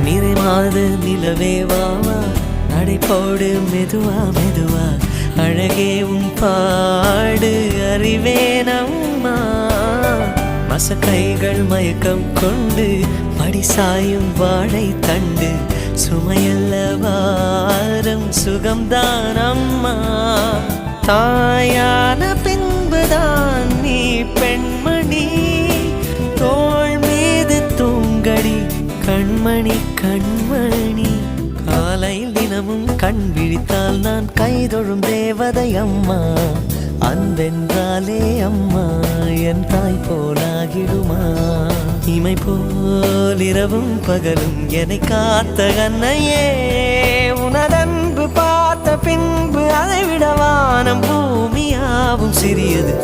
நிறைமாத நிலவே வாவா நடை போடு மெதுவா மெதுவா அழகே உன் பாடு அறிவேனம்மா மசக்கைகள் மயக்கம் கொண்டு படிசாயும் வாழை தண்டு சுமையல்ல வாரம் சுகம்தான் அம்மா தாயான பின்புதான் நீ பெண்மணி தோள் மீது தூங்கடி கண்மணி கண்மணி காலையில் தினமும் கண் விழித்தால் நான் கைதொழும் தேவதை அம்மா அன்பென்றாலே அம்மா என் தாய் போலாகிடுமா இமை போல் இரவும் பகலும் என்னை காத்த கண்ணையே உனதன்பு பார்த்த பின்பு அதை விட வானம் பூமியாவும் சிறியது